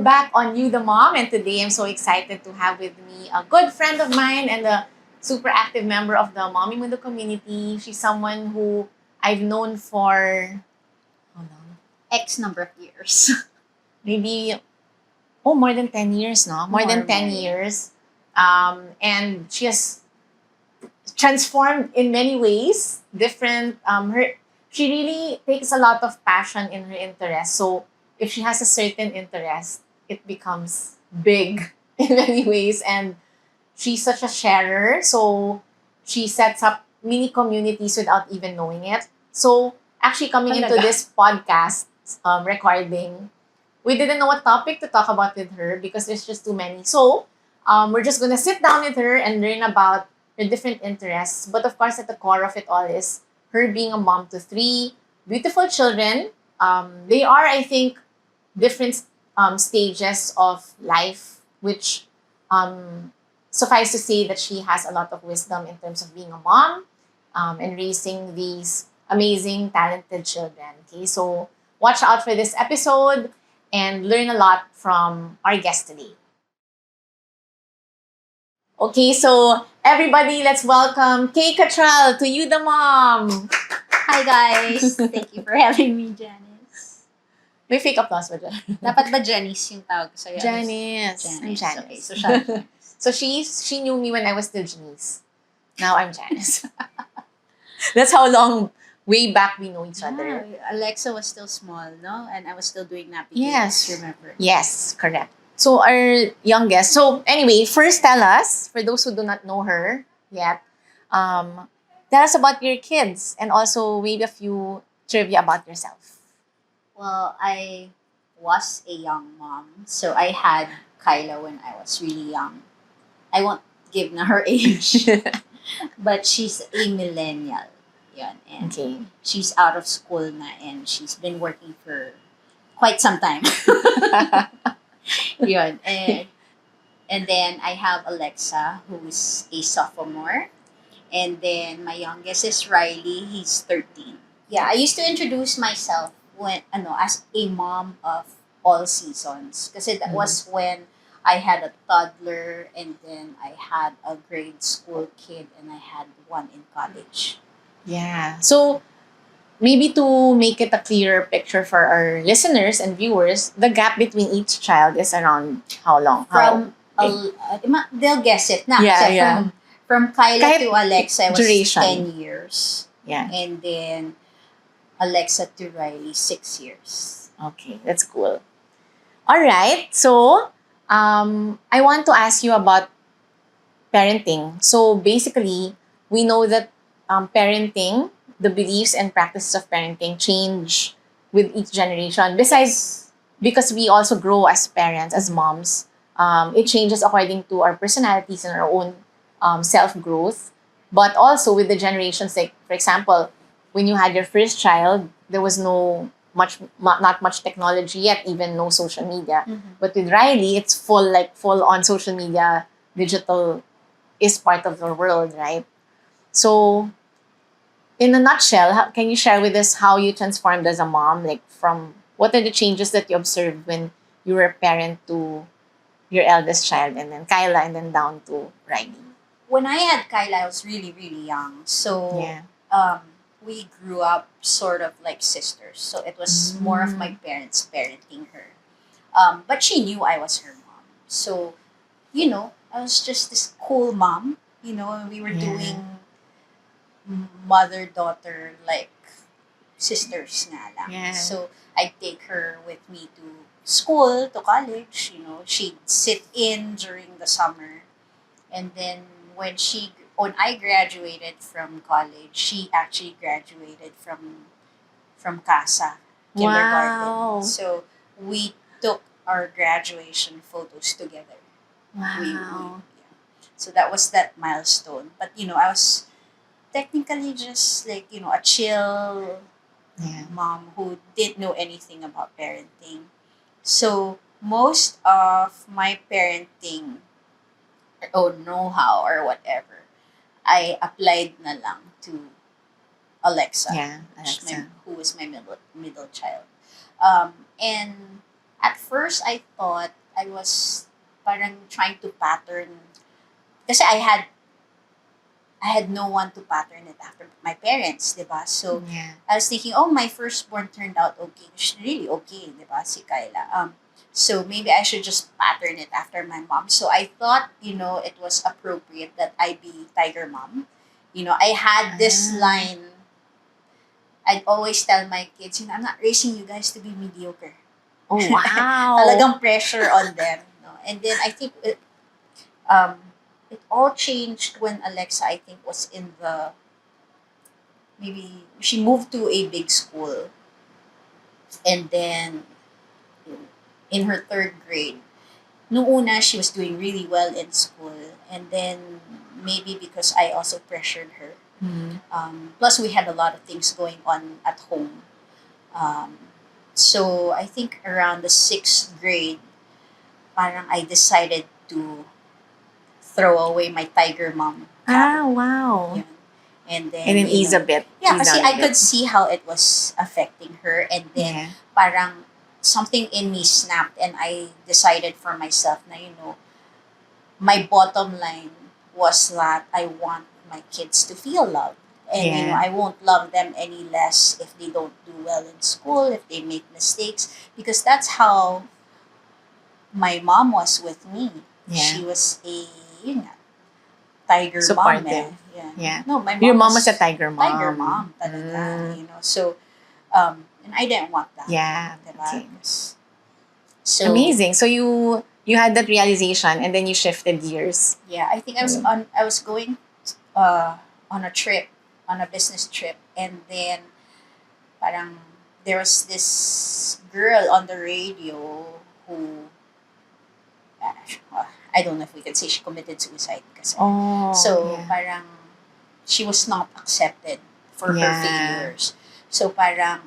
we're back on You the Mom, and today I'm so excited to have with me a good friend of mine and a super active member of the Mommy Mundo community. She's someone who I've known for how long? X number of years. Maybe more than 10 years, no? More than 10 years. And she has transformed in many ways. Different. She really takes a lot of passion in her interest. So if she has a certain interest, it becomes big in many ways. And she's such a sharer. So she sets up mini communities without even knowing it. So actually coming into Talaga? this podcast recording, we didn't know what topic to talk about with her because there's just too many. So we're just gonna sit down with her and learn about her different interests. But of course, at the core of it all is her being a mom to three beautiful children. They are, I think, different stages of life, which suffice to say that she has a lot of wisdom in terms of being a mom and raising these amazing, talented children. Okay, so watch out for this episode and learn a lot from our guest today. Okay, so everybody, let's welcome Kaye Catral to You the Mom. Hi guys! Thank you for having me, Janice. May fake applause ba dyan? Dapat ba Janice yung tawag ko sa'yo? Janice. I'm Janice. Okay, so siya. So she knew me when I was still Janice. Now I'm Janice. That's how long, way back, we know each other. Alexa was still small, no? And I was still doing nappy Yes. games, remember? Yes, correct. So our youngest. So anyway, first tell us, for those who do not know her yet, tell us about your kids and also maybe a few trivia about yourself. Well, I was a young mom. So I had Kyla when I was really young. I won't give na her age. But she's a millennial. Yun. And Okay. she's out of school na and she's been working for quite some time. Yun. And then I have Alexa, who is a sophomore. And then my youngest is Riley. He's 13. Yeah, I used to introduce myself as a mom of all seasons. Kasi that was when I had a toddler and then I had a grade school kid and I had one in college. Yeah. So maybe to make it a clearer picture for our listeners and viewers, the gap between each child is around how long? They'll guess it na. Yeah, Kasi yeah. From Kyla Kahit to Alexa was duration. 10 years. Yeah. And then Alexa to Riley, 6 years. Okay, that's cool. All right. So I want to ask you about parenting. So basically, we know that parenting, the beliefs and practices of parenting change with each generation. Besides, because we also grow as parents, as moms, it changes according to our personalities and our own self-growth. But also with the generations, like, for example, when you had your first child, there was not much technology yet, even no social media. But with Riley, it's full on social media. Digital is part of the world, right? So, in a nutshell, can you share with us how you transformed as a mom? Like, from what are the changes that you observed when you were a parent to your eldest child, and then Kyla, and then down to Riley? When I had Kyla, I was really, really young. So Yeah. we grew up sort of like sisters. So it was more of my parents parenting her. But she knew I was her mom. So, I was just this cool mom. We were Yeah. doing mother-daughter, like, sisters nga lang. Yeah. So, I'd take her with me to school, to college. She'd sit in during the summer. And then when I graduated from college, she actually graduated from CASA, kindergarten. Wow. So we took our graduation photos together. Wow. Yeah. So that was that milestone. But I was technically just like a chill Yeah. mom who didn't know anything about parenting. So most of my parenting or know-how or whatever, I applied na lang to Alexa, Yeah, Alexa. who was my middle child. And At first, I thought I was parang trying to pattern. Kasi I had no one to pattern it after my parents, di ba? So, Yeah. I was thinking, oh, my firstborn turned out okay. She's really okay, di ba, si Kyla. So maybe I should just pattern it after my mom. So I thought, it was appropriate that I be tiger mom. I had this line. I'd always tell my kids, I'm not raising you guys to be mediocre. Oh, wow. Talagang pressure on them. No? And then I think it all changed when Alexa, I think, was in maybe she moved to a big school. And then in her third grade, noong una, she was doing really well in school. And then maybe because I also pressured her. Plus, we had a lot of things going on at home. Um, so I think around the sixth grade, parang I decided to throw away my tiger mom Ah, cap. wow. Yun. And then, And then ease a bit. Yeah, Ease kasi down a I bit. could see how it was affecting her. And then, Yeah. parang something in me snapped and I decided for myself na, my bottom line was that I want my kids to feel loved. And, Yeah. I won't love them any less if they don't do well in school, if they make mistakes. Because that's how my mom was with me. Yeah. She was a, tiger mom. Supportive. Yeah. No, my mom Your mom was a tiger mom. Tiger mom talaga, So, and I didn't want that. Yeah. Diba? Okay. So, Amazing. So you had that realization and then you shifted gears. yeah, I think I was going on a trip, on a business trip, and then parang there was this girl on the radio who I don't know if we could say she committed suicide kasi. Oh. So yeah. parang she was not accepted for her Yeah. failures. So parang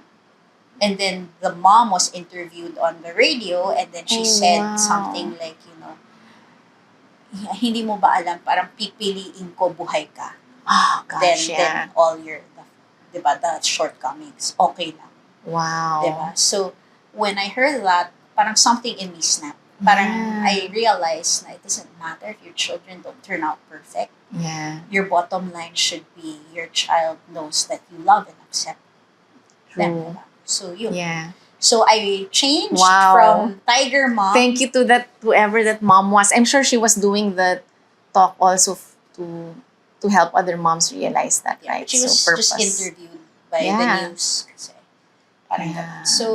and then the mom was interviewed on the radio and then she said wow. something like, hindi mo ba alam, parang pipiliin ko buhay ka. Oh, gosh, Then all diba, the shortcomings, okay lang. Wow. Diba? So, when I heard that, parang something in me snapped. Parang Yeah. I realized na it doesn't matter if your children don't turn out perfect. Yeah. Your bottom line should be your child knows that you love and accept them. True. Diba? So, yun. Yeah. So, I changed Wow. from tiger mom. Thank you to whoever that mom was. I'm sure she was doing the talk also to help other moms realize that, Yeah, right? she was so just purpose. interviewed by the Yeah. news. Kasi, parang Yeah. ganun. So,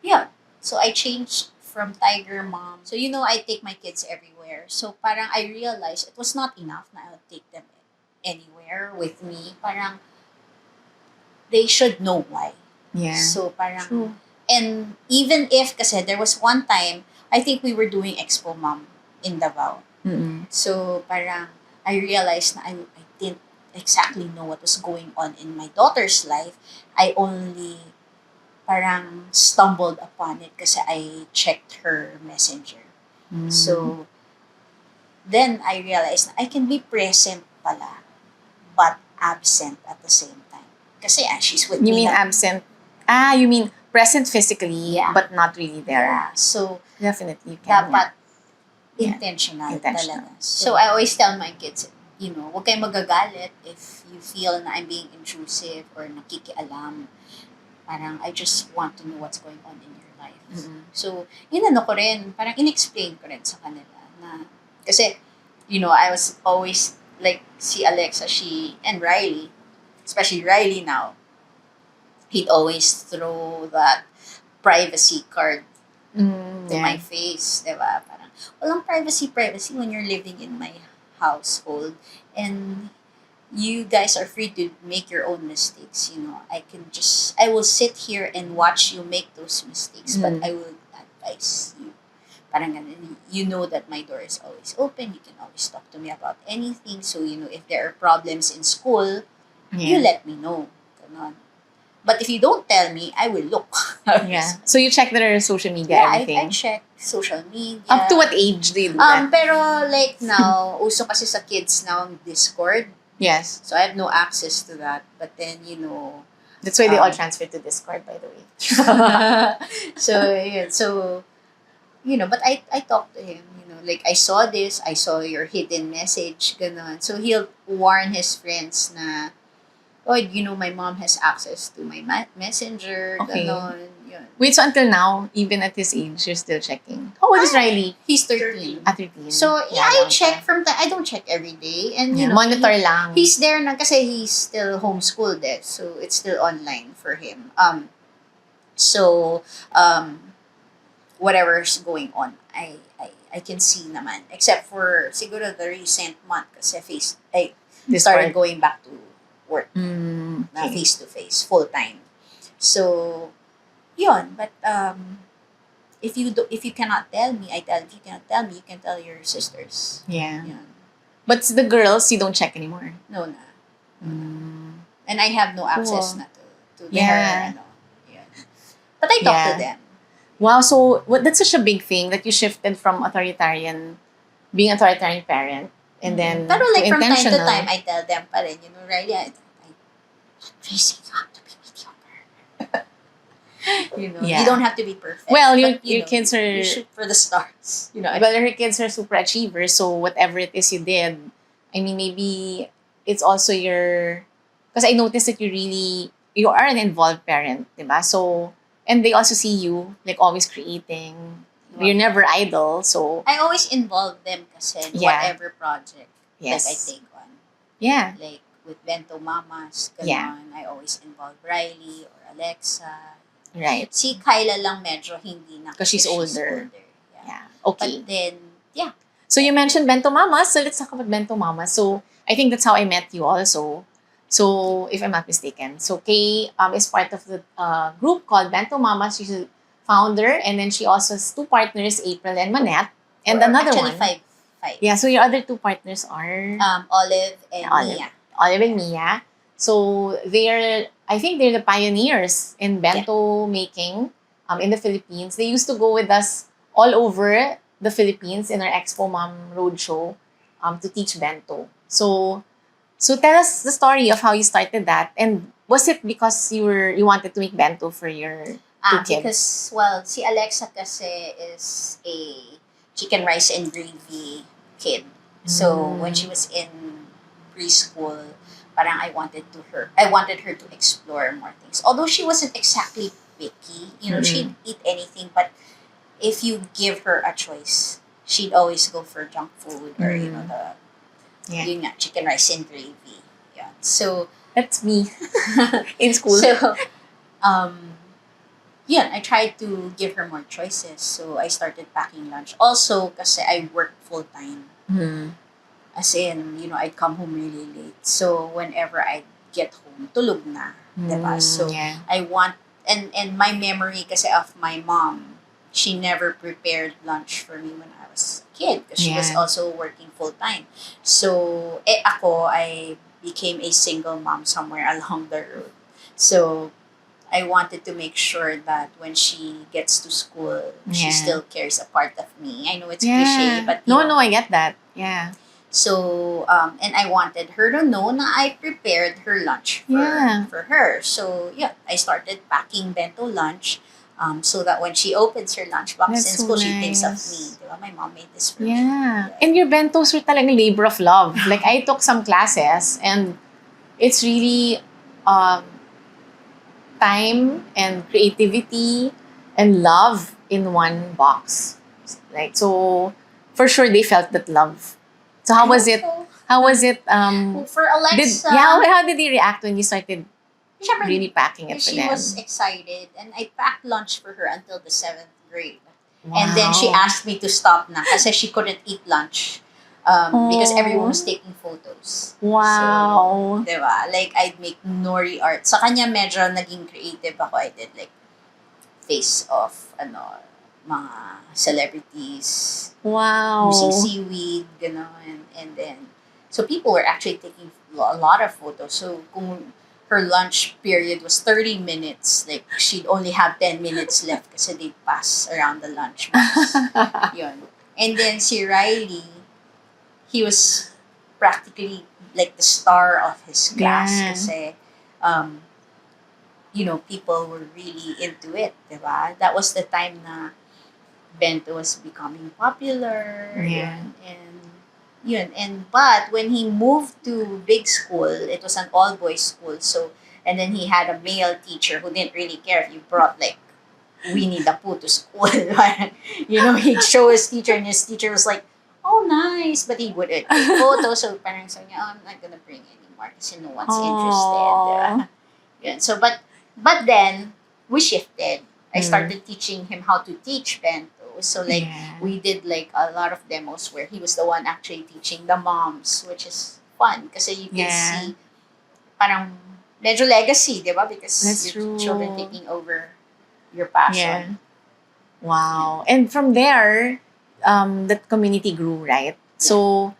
yeah. So, I changed from tiger mom. So, I take my kids everywhere. So, parang I realized it was not enough na I'll take them anywhere with me. Parang, they should know why. Yeah. So, parang, True. and even if, kasi there was one time, I think we were doing Expo Mom in Davao. Mm-mm. So, parang, I realized na I didn't exactly know what was going on in my daughter's life. I only parang stumbled upon it kasi I checked her messenger. Mm. So, then I realized na I can be present pala, but absent at the same time. Kasi she's with You me. mean absent? You mean present physically, Yeah. but not really there. Yeah. So, Definitely you can. dapat Yeah. intentional Intentional. talaga. So, I always tell my kids, huwag kayong magagalit if you feel na I'm being intrusive or nakikialam. Parang, I just want to know what's going on in your life. Mm-mm. So, ko rin, parang in-explain ko rin sa kanila na, kasi, I was always, like, si Alexa, and Riley, especially Riley now, he'd always throw that privacy card to my face, diba? Parang, walang privacy when you're living in my household. And you guys are free to make your own mistakes. I will sit here and watch you make those mistakes, but I will advise you. Parang ganun. You know that my door is always open. You can always talk to me about anything. So, if there are problems in school, you let me know. Ganon. But if you don't tell me, I will look. Yeah. So you check their social media, Yeah, everything? I check social media. Up to what age do you do that? Pero like now, uso kasi sa kids now ang Discord. Yes. So I have no access to that. But then, That's why they all transferred to Discord, by the way. so, yun. So, but I talked to him, like, I saw this, I saw your hidden message, ganon. So he'll warn his friends na, oh, my mom has access to my messenger, Okay. ganon, yun. Wait, so until now, even at this age, you're still checking? How old is Riley? He's 13. At 13. So, I long check time. from time. I don't check every day. And, Yeah, monitor lang. he's there na kasi he's still homeschooled so it's still online for him. So, whatever's going on, I can see naman. Except for, siguro, the recent month kasi I started going back to work. Na face-to-face, full-time. So, yun. But, if you cannot tell me, I tell. If you cannot tell me, you can tell your sisters. Yeah. Yun. But the girls, you don't check anymore? No na. And I have no access Cool. na to their, Yeah. yun. But I talk to them. Wow, so that's such a big thing that you shifted from being authoritarian parent, and then Pero like to from time to intentional. time, I tell them pa rin, Riley, Tracy, you have to be mediocre. Yeah. You don't have to be perfect. Well, but, your kids are, you shoot for the stars. well, your kids are super achievers, so whatever it is you did, I mean, maybe it's also because I noticed that you are an involved parent, diba? So, and they also see you, like, always creating. You're never idle, so. I always involve them kasi in whatever project Yes. that I take on. Yeah. Like with Bentomommas, ganon, Yeah. I always involve Riley or Alexa. Right. Si Kyla lang medyo hindi na. Because she's older. Yeah. Yeah. Okay. But then, yeah. So you mentioned Bentomomma, so let's talk about Bentomomma. So I think that's how I met you also. So if I'm not mistaken, so Kaye is part of the group called Bentomomma. She's a founder, and then she also has two partners, April and Manette, and Or another actually one. five. Yeah. So your other two partners are Olive and Olive. Mia. Olive and Mia. So I think they're the pioneers in bento making in the Philippines. They used to go with us all over the Philippines in our Expo Mom Roadshow to teach bento. So tell us the story of how you started that, and was it because you wanted to make bento for your two kids? Because, well, si Alexa kasi is a chicken rice and gravy kid. So when she was in preschool, parang I wanted her to explore more things. Although she wasn't exactly picky, she'd eat anything, but if you give her a choice, she'd always go for junk food or yun nga, chicken rice and gravy. Yeah. So that's me in school. So I tried to give her more choices. So I started packing lunch. Also, kasi I work full time. As in, I'd come home really late. So whenever I get home, tulog na. Diba? So I want, and my memory kasi of my mom, she never prepared lunch for me when I was a kid because she was also working full time. So, I became a single mom somewhere along the road. So, I wanted to make sure that when she gets to school, she still carries a part of me. I know it's cliche, but no, I get that. Yeah. So, and I wanted her to know na I prepared her lunch for her. So, I started packing bento lunch so that when she opens her lunchbox in school, she thinks of me. Diba? My mom made this for me. Yeah. And your bentos were talagang labor of love. Like, I took some classes and it's really time and creativity and love in one box. Like, so for sure they felt that love. So how was it? How was it? For Alexa, how did they react when you started really packing it for she them? was excited, and I packed lunch for her until the 7th grade. Wow. And then she asked me to stop na kasi she couldn't eat lunch because everyone was taking photos. Wow. So, diba? Like, I'd make nori art. Sa kanya, medyo naging creative ako. I did like face of mga celebrities. Wow. Using seaweed, gano'n. And then, so people were actually taking a lot of photos. So, kung her lunch period was 30 minutes, like, she'd only have 10 minutes left kasi they'd pass around the lunch box. Yun. And then, si Riley, he was practically like the star of his class kasi, people were really into it, diba? That was the time na bento was becoming popular. Yeah. But when he moved to big school, it was an all boys school. So and then he had a male teacher who didn't really care if you brought like Winnie the Pooh to school. He'd show his teacher, and his teacher was like, "Oh, nice," but he wouldn't take photos. So parang sabi niya, "Oh, I'm not gonna bring anymore kasi no one's interested." Aww. Yun. So but then we shifted. I Mm. started teaching him how to teach bento. So like Yeah. we did like a lot of demos where he was the one actually teaching the moms, which is fun kasi you can Yeah. see parang medyo legacy, di ba? Because That's your true. children taking over your passion. Yeah. Wow. And from there, that community grew, right? So,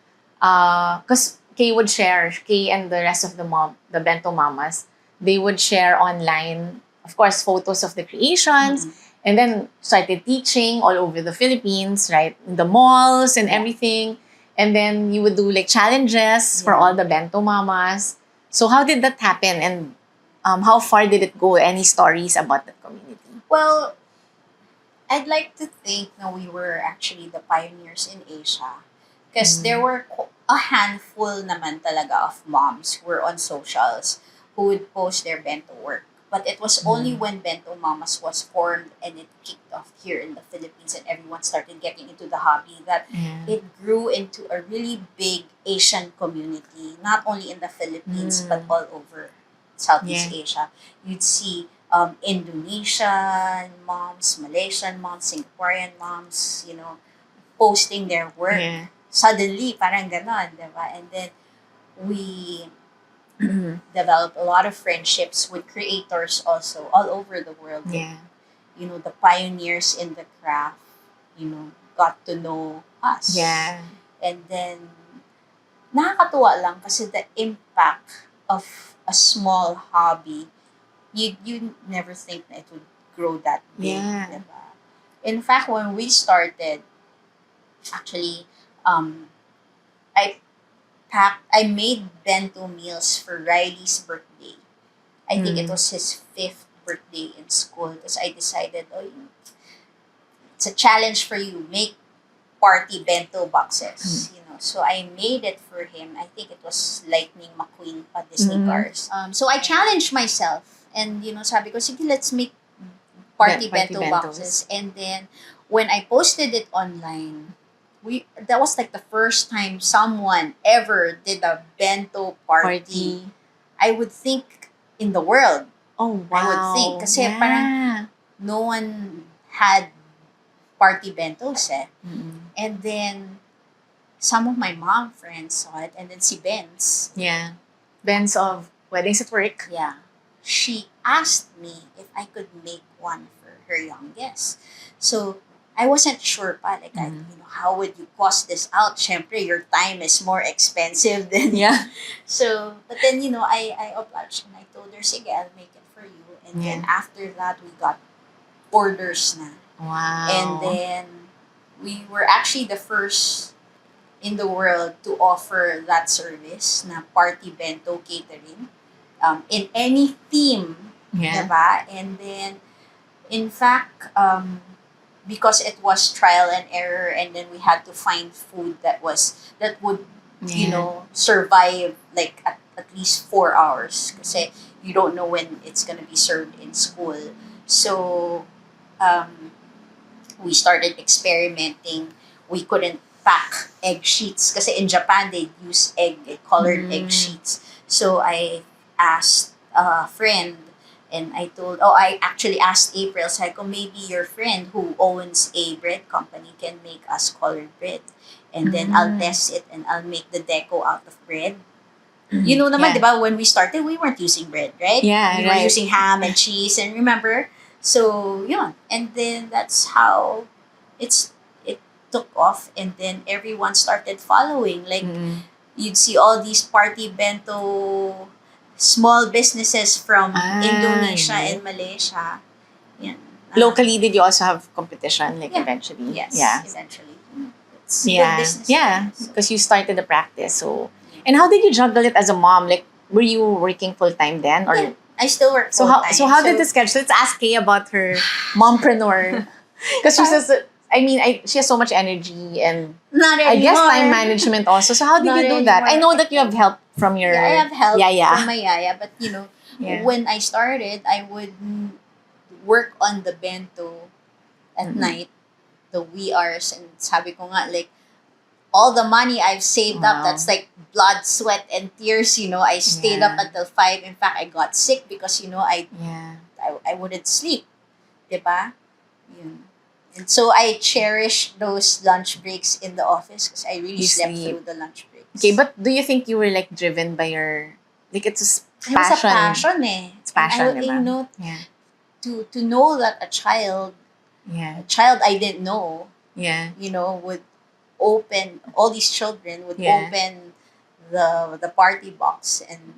because Kay would share, Kay and the rest of the Bentomamas, they would share online, of course, photos of the creations, and then started teaching all over the Philippines, right? In the malls and Yeah. everything. And then you would do like challenges for Yeah. all the Bentomamas. So how did that happen? And how far did it go? Any stories about that community? Well, I'd like to think that we were actually the pioneers in Asia. Because there were a handful naman talaga of moms who were on socials who would post their bento work. But it was only when Bento Mamas was formed and it kicked off here in the Philippines and everyone started getting into the hobby that it grew into a really big Asian community, not only in the Philippines but all over Southeast Asia. You'd see Indonesian moms, Malaysian moms, Singaporean moms, posting their work. Yeah. Suddenly, parang ganon, diba? And then we developed a lot of friendships with creators also all over the world. Yeah. The pioneers in the craft, got to know us. Yeah. And then, nakakatuwa lang kasi the impact of a small hobby, you never think that it would grow that big. Yeah. Diba? In fact, when we started, actually, I made bento meals for Riley's birthday. I think it was his 5th birthday in school because I decided, it's a challenge for you. Make party bento boxes. So I made it for him. I think it was Lightning McQueen pa Disney cars. So I challenged myself and sabi ko, sige, let's make party bento boxes. And then when I posted it online, that was like the first time someone ever did a bento party. I would think in the world. Oh, wow. I would think. Kasi parang no one had party bentos eh. And then some of my mom friends saw it and then si Benz. Yeah. Benz of Weddings at Work. Yeah. She asked me if I could make one for her youngest. So I wasn't sure pa, like, how would you cost this out? Syempre, your time is more expensive than... Yeah. So, but then, I obliged and I told her, sige, I'll make it for you. And then after that, we got orders na. Wow. And then, we were actually the first in the world to offer that service na party bento catering in any theme. Yeah. Diba? And then, in fact, because it was trial and error and then we had to find food that would survive like at least 4 hours kasi you don't know when it's gonna be served in school. So we started experimenting. We couldn't pack egg sheets kasi in Japan they use colored egg sheets. So I asked a friend and I actually asked April, sabi ko, maybe your friend who owns a bread company can make us colored bread. And then I'll test it and I'll make the deco out of bread. You know naman, di ba, when we started, we weren't using bread, right? Yeah, we were using ham and cheese, and remember? So, yun. And then that's how it took off, and then everyone started following. Like, you'd see all these party bento small businesses from Indonesia and Malaysia. Yan. Locally, did you also have competition, like, eventually? Yes, Yeah. eventually. It's good business. Yeah, So. because you started the practice. So, and how did you juggle it as a mom? Like, were you working full-time then? Or Yeah, I still work So full-time. how did the schedule? Let's ask Kay about her mompreneur. Because she says that I mean, she has so much energy and Not I guess time anymore. management also. So how did Not you do that? I anymore. know that you have help from your Yeah, I have help yaya. from my yaya, but Yeah. when I started, I would work on the bento at Mm-mm. night, the wee hours, and sabi ko nga, like, all the money I've saved up, Wow. that's like blood, sweat, and tears, I stayed up Yeah. until 5. In fact, I got sick because, Yeah. I wouldn't sleep. Diba? Yun. And so I cherish those lunch breaks in the office because I really You slept sleep. through the lunch breaks. Okay, but do you think you were like driven by your like it's It was a passion? passion eh. It's And I passion, would, diba? Yeah. to know that a Yeah. child I didn't know, Yeah. would open, all these children would Yeah. open the party box and,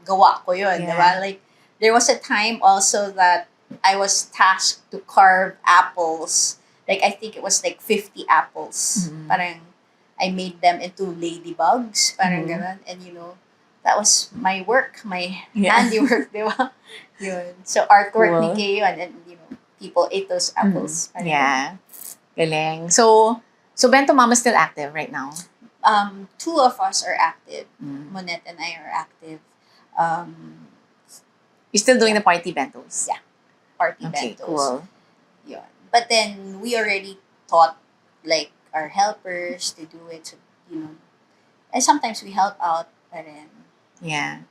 gawa ko yun, Yeah. diba? Like, there was a time also that I was tasked to carve apples. Like, I think it was like 50 apples. Mhm. Parang, I made them into ladybugs. Parang Mhm. ganun. And, that was my work, my Yeah. handiwork, di ba? Yun. So, artwork ni Cool. Kaye yun. And, people ate those apples. Parang Yeah. Galing. So Bentomomma is still active right now. Two of us are active. Mm. Monette and I are active. Um, You're still doing the party bentos. Yeah. Party Okay, bentos. cool. Yun. But then we already taught like our helpers to do it. So, and sometimes we help out. But then, Yeah.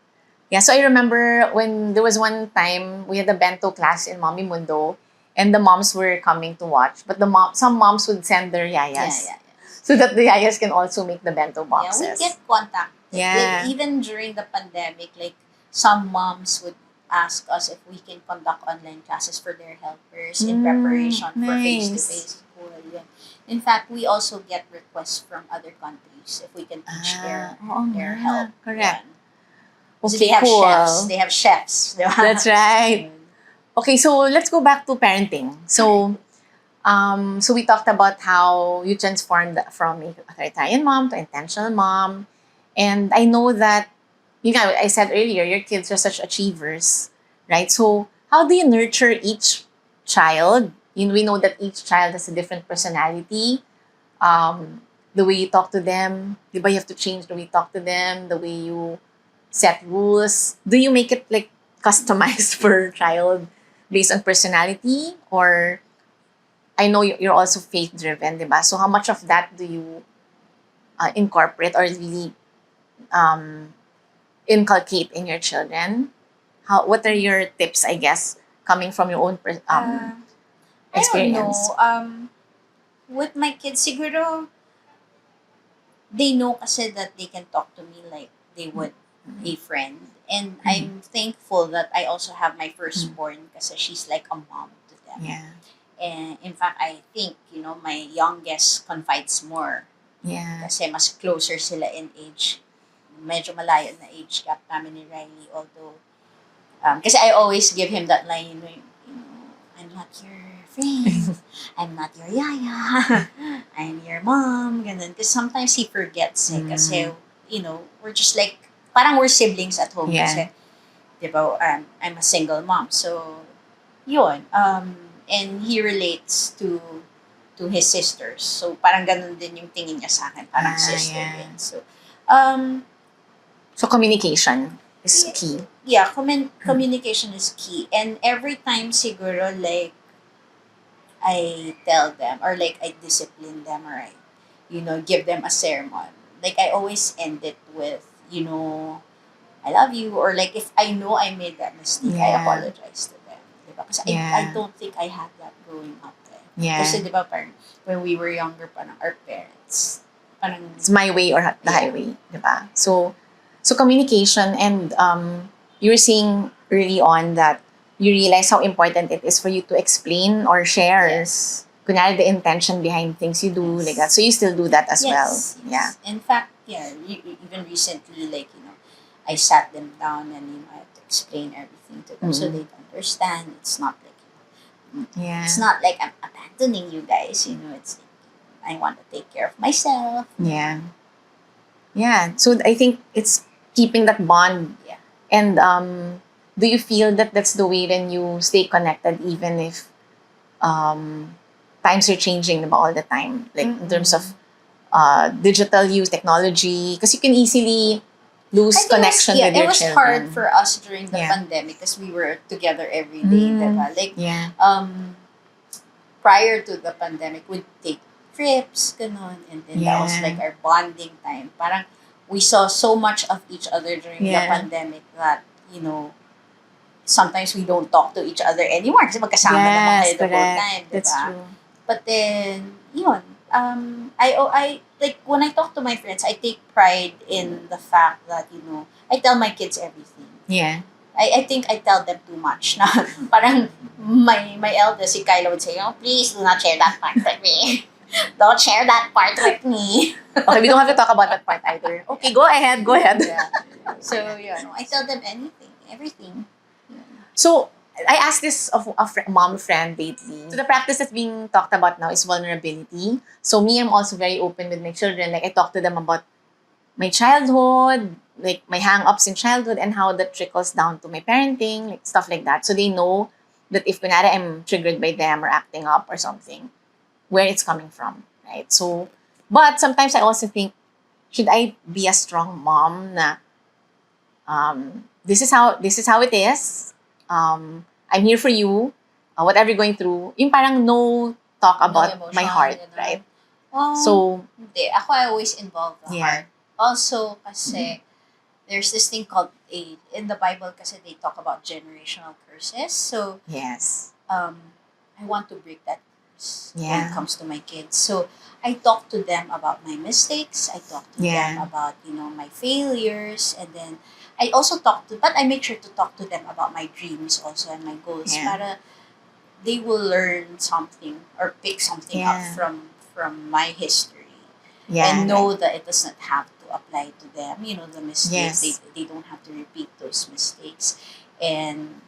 Yeah, so I remember when there was one time we had a bento class in Mommy Mundo and the moms were coming to watch, but some moms would send their yayas yeah. so that the yayas can also make the bento Yeah, boxes. we get contact. Yeah. Like, even during the pandemic, like some moms would ask us if we can conduct online classes for their helpers in preparation for nice. face-to-face school. Yeah. In fact, we also get requests from other countries if we can teach their help. Correct. Yan. Kasi Okay, they have cool. chefs. They have chefs. Diba? That's right. Okay, so let's go back to parenting. So we talked about how you transformed from a authoritarian mom to intentional mom. And I know that, I said earlier, your kids are such achievers, right? So how do you nurture each child? We know that each child has a different personality. The way you talk to them, di ba, you have to change the way you talk to them, the way you set rules. Do you make it like customized per child based on personality? Or I know you're also faith driven, diba? So how much of that do you incorporate or really um, inculcate in your children? What are your tips, I guess, coming from your own I don't experience? know. With my kids, siguro, they know kasi that they can talk to me like they would a friend. And I'm thankful that I also have my firstborn kasi she's like a mom to them. Yeah. And in fact, I think, my youngest confides more Yeah. kasi mas closer sila in age. Medyo malayo na age gap namin ni Riley. Although, kasi I always give him that line, I'm not your friend. I'm not your yaya. I'm your mom. Ganun. Because sometimes he forgets eh. Kasi, we're just like, parang we're siblings at home. Yeah. Kasi, di ba, I'm a single mom. So, yun. And he relates to his sisters. So, parang ganun din yung tingin niya sa akin. Parang sister yeah. din. So, So communication is key. yeah, communication is key. And every time siguro, like, I tell them or like I discipline them or I, give them a sermon. Like, I always end it with, I love you, or like if I know I made that mistake, I Yeah. apologize to them. Diba? Kasi I don't think I had that growing up. Yeah. Kasi diba parang when we were younger, parang our parents, parang It's my way or the highway, diba? So communication, and you were saying early on that you realize how important it is for you to explain or share. yes. Kunyari, the intention behind things you do, Yes. like that. So you still do that as well. Yes. Yeah. In fact, even recently, like, I sat them down and, I have to explain everything to them so they understand. It's not like, Yeah. it's not like I'm abandoning you guys, it's like, I want to take care of myself. Yeah. Yeah. So I think it's keeping that bond. Yeah. And do you feel that that's the way then you stay connected even if times are changing diba, all the time. Like in terms of digital use, technology, because you can easily lose connection with your it was children. hard for us during the Yeah. pandemic because we were together every day, diba? Like, Yeah. prior to the pandemic, we'd take trips, ganon, and then that was like our bonding time. Parang we saw so much of each other during the pandemic that, sometimes we don't talk to each other anymore kasi magkasama naman kayo the whole time, diba? That's true. But then, I like when I talk to my friends, I take pride in the fact that, I tell my kids everything. Yeah. I think I tell them too much. Na parang my eldest, si Kyla would say, please do not share that part with me. Don't share that part with me. Okay, we don't have to talk about that part either. Okay, go ahead. Yeah. So, I tell them everything. So, I asked this of a mom friend lately. So, the practice that's being talked about now is vulnerability. So, me, I'm also very open with my children. Like, I talk to them about my childhood, like my hang-ups in childhood and how that trickles down to my parenting, like stuff like that. So, they know that if kunwari I'm triggered by them or acting up or something, where it's coming from, right? So, but sometimes I also think, should I be a strong mom na this is how it is. I'm here for you. Whatever you're going through, yung parang no talk about my heart, right? So, hindi. Ako, I always involve the heart. Also, kasi there's this thing called in the Bible kasi they talk about generational curses. So, yes. I want to break that curse when it comes to my kids. So, I talk to them about my mistakes. I talk to them about, my failures. And then, I also but I make sure to talk to them about my dreams also and my goals. Para they will learn something or pick something up from my history. And know that it does not have to apply to them. The mistakes, they don't have to repeat those mistakes. And,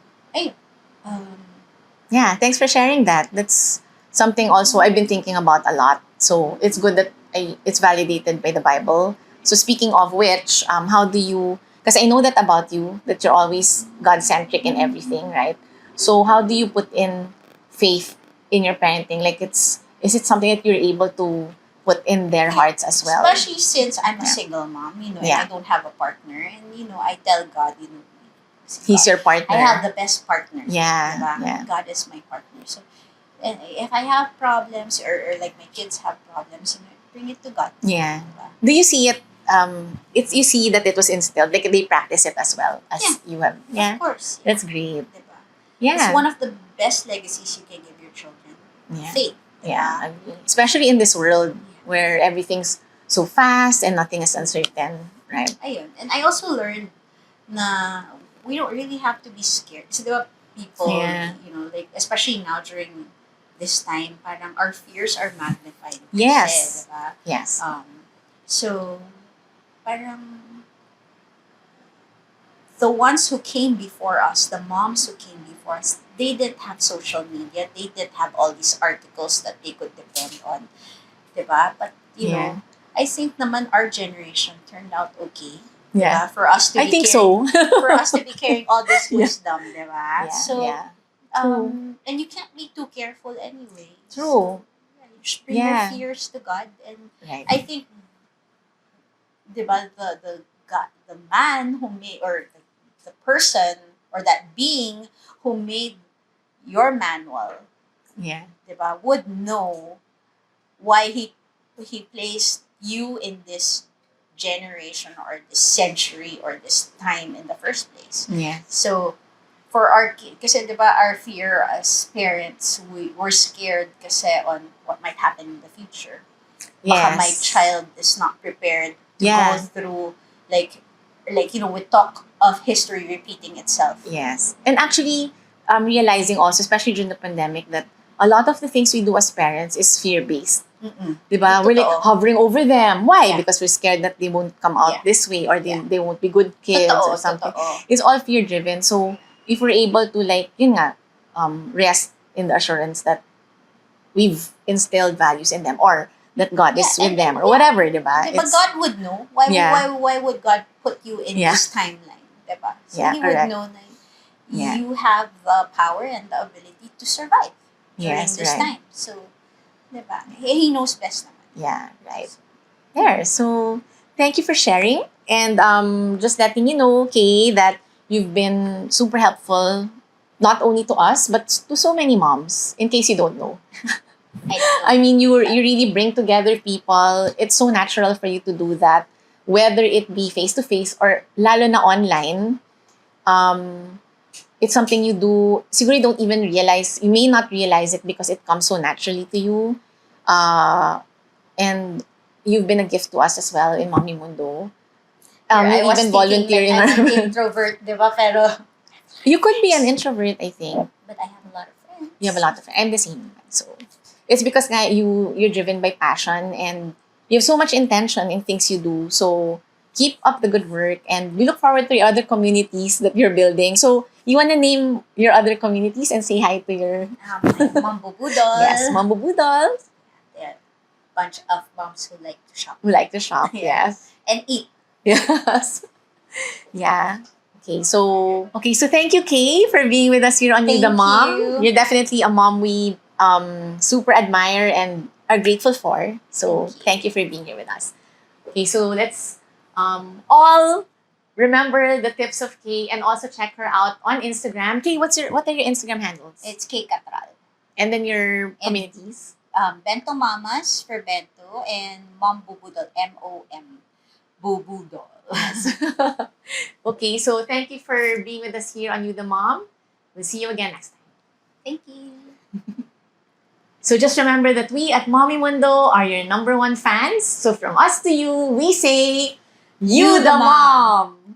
yeah, thanks for sharing that. That's something also I've been thinking about a lot. So it's good that it's validated by the Bible. So speaking of which, how do you, because I know that about you, that you're always God-centric in everything, right? So how do you put in faith in your parenting? Like is it something that you're able to put in their hearts as well? Especially since I'm a single mom, and I don't have a partner. And, I tell God, He's your partner. I have the best partner. Yeah. Diba? Yeah. God is my partner. So, and if I have problems or like my kids have problems, bring it to God. Yeah. Diba? Do you see it? You see that it was instilled. Like they practice it as well as you have. Yeah. Of course. That's great. Diba? Yeah. It's one of the best legacies you can give your children. Yeah. Faith. Diba? Yeah. Especially in this world where everything's so fast and nothing is uncertain, right? Ayun. And I also learned na we don't really have to be scared. Kasi diba people, like especially now during this time, parang our fears are magnified. Yes. Kasi, diba? Yes. So, parang the ones who came before us, the moms who came before us, they didn't have social media. They didn't have all these articles that they could depend on. Diba? But, you know, I think naman our generation turned out okay. Yeah. Diba? For us to I be think carrying, so. for us to be carrying all this wisdom, diba? Yeah. So, yeah. and you can't be too careful anyway. True. So, you just bring your fears to God. And I think, diba, the man who made, or the person, or that being who made your manual, diba, would know why he placed you in this generation or this century or this time in the first place. Yeah. So, for our kid, kasi diba our fear as parents, we're scared kasi on what might happen in the future. Baka my child is not prepared to go through like we talk of history repeating itself. Yes. And actually, realizing also, especially during the pandemic, that a lot of the things we do as parents is fear-based. Diba? We're like hovering over them. Why? Because we're scared that they won't come out this way or they won't be good kids or something. It's all fear-driven. So, if we're able to rest in the assurance that we've instilled values in them or that God is with them or whatever, diba? But God would know. Why would God put you in this timeline? Diba? So He would know that you have the power and the ability to survive during this time. So, Diba? He knows best naman. Yeah, right. There. So, thank you for sharing. And just letting you know, Kay, that you've been super helpful, not only to us, but to so many moms, in case you don't know. I mean, you really bring together people. It's so natural for you to do that, whether it be face to face or lalo na online. It's something you do. Siguro you don't even realize. You may not realize it because it comes so naturally to you, and you've been a gift to us as well in Mommy Mundo. I You was even thinking volunteer like in I'm an our. introvert, diba? Pero, You could be an introvert, I think. but I have a lot of friends. You have a lot of. I'm the same. So it's because nga you're driven by passion and you have so much intention in things you do. So keep up the good work and we look forward to your other communities that you're building. So you want to name your other communities and say hi to your Mambo Budol. yes, Mambo Budals They're a bunch of moms who like to shop. who like to shop. Yes. And eat. Yes. Yeah. So thank you, Kay, for being with us here on You the Thank Mom. you. You're definitely a mom we super admire and are grateful for. So thank you for being here with us. Okay, so let's all remember the tips of Kay and also check her out on Instagram. Kay, what are your Instagram handles? It's Kaye Catral. And then your communities. Bentomommas for Bento and Mambo Budol. M-O-M. Bubudol. Yes. Okay, so thank you for being with us here on You the Mom. We'll see you again next time. Thank you. So just remember that we at Mommy Mundo are your number one fans. So from us to you, we say, You the Mom!